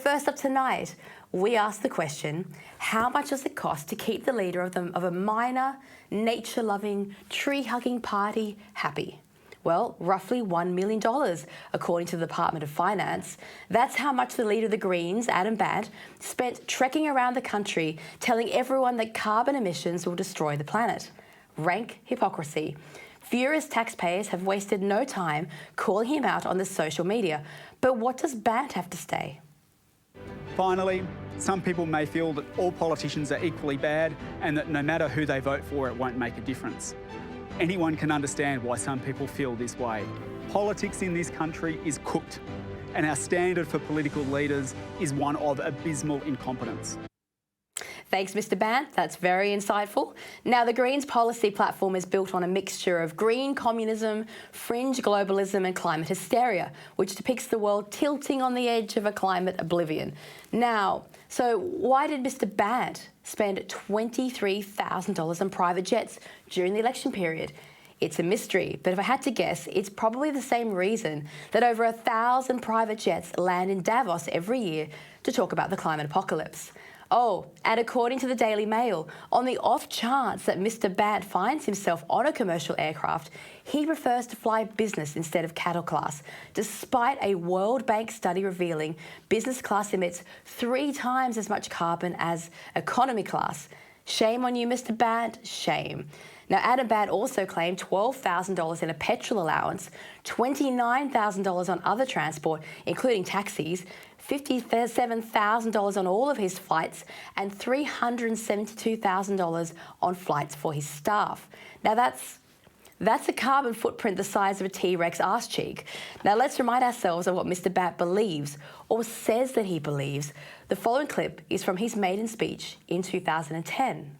First up tonight, we ask the question, how much does it cost to keep the leader of a minor, nature-loving, tree-hugging party happy? Well, roughly $1 million, according to the Department of Finance. That's how much the leader of the Greens, Adam Bandt, spent trekking around the country telling everyone that carbon emissions will destroy the planet. Rank hypocrisy. Furious taxpayers have wasted no time calling him out on the social media. But what does Bandt have to say? Finally, some people may feel that all politicians are equally bad and that no matter who they vote for, it won't make a difference. Anyone can understand why some people feel this way. Politics in this country is cooked, and our standard for political leaders is one of abysmal incompetence. Thanks, Mr. Bandt. That's very insightful. Now, the Greens policy platform is built on a mixture of green communism, fringe globalism and climate hysteria, which depicts the world tilting on the edge of a climate oblivion. Now, so why did Mr. Bandt spend $23,000 on private jets during the election period? It's a mystery, but if I had to guess, it's probably the same reason that over 1,000 private jets land in Davos every year to talk about the climate apocalypse. Oh, and according to the Daily Mail, on the off chance that Mr. Bandt finds himself on a commercial aircraft, he prefers to fly business instead of cattle class, despite a World Bank study revealing business class emits 3 times as much carbon as economy class. Shame on you, Mr. Bandt, shame. Now, Adam Bandt also claimed $12,000 in a petrol allowance, $29,000 on other transport, including taxis, $57,000 on all of his flights, and $372,000 on flights for his staff. Now, that's a carbon footprint the size of a T-Rex arse cheek. Now, let's remind ourselves of what Mr. Bandt believes, or says that he believes. The following clip is from his maiden speech in 2010.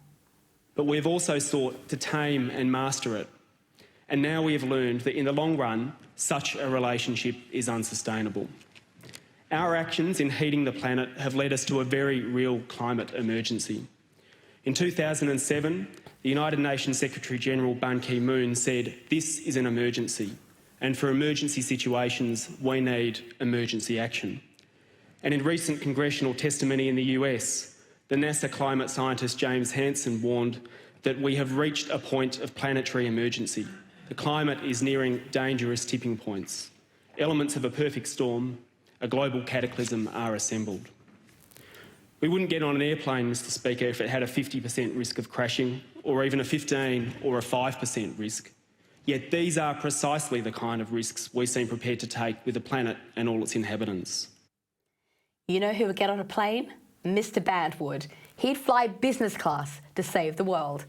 But we've also sought to tame and master it. And now we have learned that in the long run, such a relationship is unsustainable. Our actions in heating the planet have led us to a very real climate emergency. In 2007, the United Nations Secretary-General Ban Ki-moon said, "This is an emergency, and for emergency situations, we need emergency action." And in recent congressional testimony in the US, the NASA climate scientist James Hansen warned that we have reached a point of planetary emergency. The climate is nearing dangerous tipping points. Elements of a perfect storm, a global cataclysm are assembled. We wouldn't get on an airplane, Mr. Speaker, if it had a 50% risk of crashing, or even a 15 or a 5% risk. Yet these are precisely the kind of risks we seem prepared to take with the planet and all its inhabitants. You know who would get on a plane? Mr. Bandt would. He'd fly business class to save the world.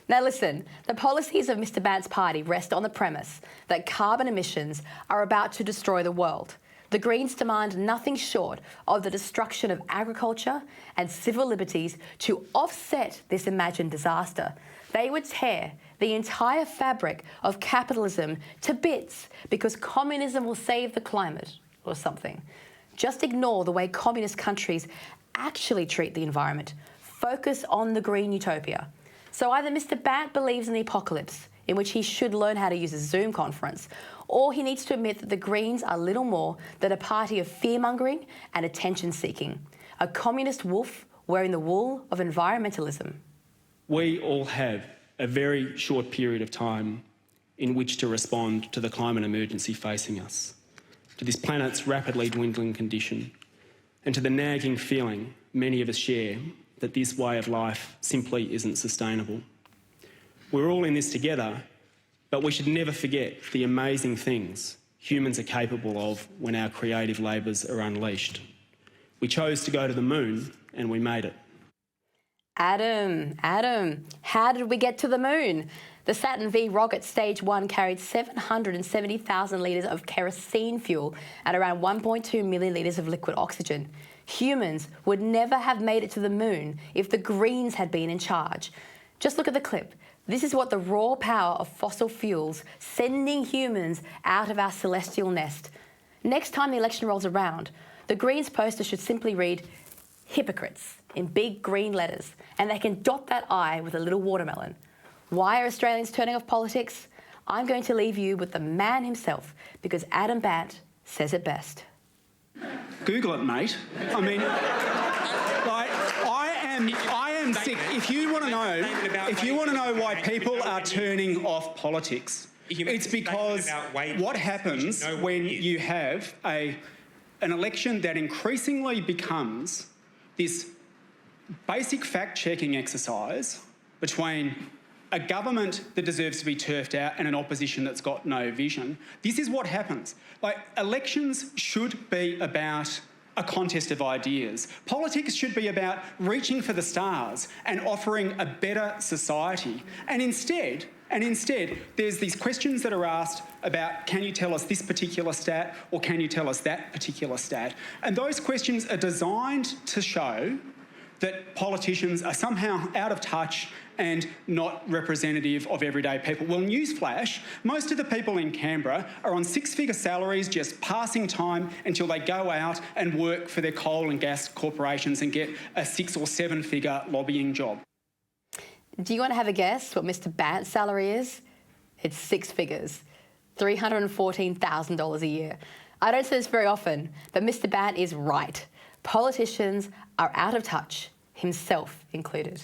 Now listen, the policies of Mr. Bandt's party rest on the premise that carbon emissions are about to destroy the world. The Greens demand nothing short of the destruction of agriculture and civil liberties to offset this imagined disaster. They would tear the entire fabric of capitalism to bits because communism will save the climate or something. Just ignore the way communist countries actually treat the environment. Focus on the green utopia. So either Mr. Bandt believes in the apocalypse, in which he should learn how to use a Zoom conference, or he needs to admit that the Greens are little more than a party of fear-mongering and attention-seeking, a communist wolf wearing the wool of environmentalism. We all have a very short period of time in which to respond to the climate emergency facing us, to this planet's rapidly dwindling condition, and to the nagging feeling many of us share that this way of life simply isn't sustainable. We're all in this together, but we should never forget the amazing things humans are capable of when our creative labours are unleashed. We chose to go to the moon and we made it. Adam, how did we get to the moon? The Saturn V rocket stage 1 carried 770,000 litres of kerosene fuel and around 1.2 million litres of liquid oxygen. Humans would never have made it to the moon if the Greens had been in charge. Just look at the clip. This is what the raw power of fossil fuels sending humans out of our celestial nest. Next time the election rolls around, the Greens poster should simply read, "Hypocrites," in big green letters, and they can dot that I with a little watermelon. Why are Australians turning off politics? I'm going to leave you with the man himself, because Adam Bandt says it best. Google it, mate. I mean, like, I am sick. If you want to know why people are turning off politics, it's because what happens when you have an election that increasingly becomes this basic fact-checking exercise between a government that deserves to be turfed out and an opposition that's got no vision. This is what happens. Like, elections should be about a contest of ideas. Politics should be about reaching for the stars and offering a better society. And instead, there's these questions that are asked about, can you tell us this particular stat or can you tell us that particular stat? And those questions are designed to show that politicians are somehow out of touch and not representative of everyday people. Well, newsflash, most of the people in Canberra are on six-figure salaries just passing time until they go out and work for their coal and gas corporations and get a 6 or 7 figure lobbying job. Do you want to have a guess what Mr. Bandt's salary is? It's 6 figures, $314,000 a year. I don't say this very often, but Mr. Bandt is right. Politicians are out of touch, himself included.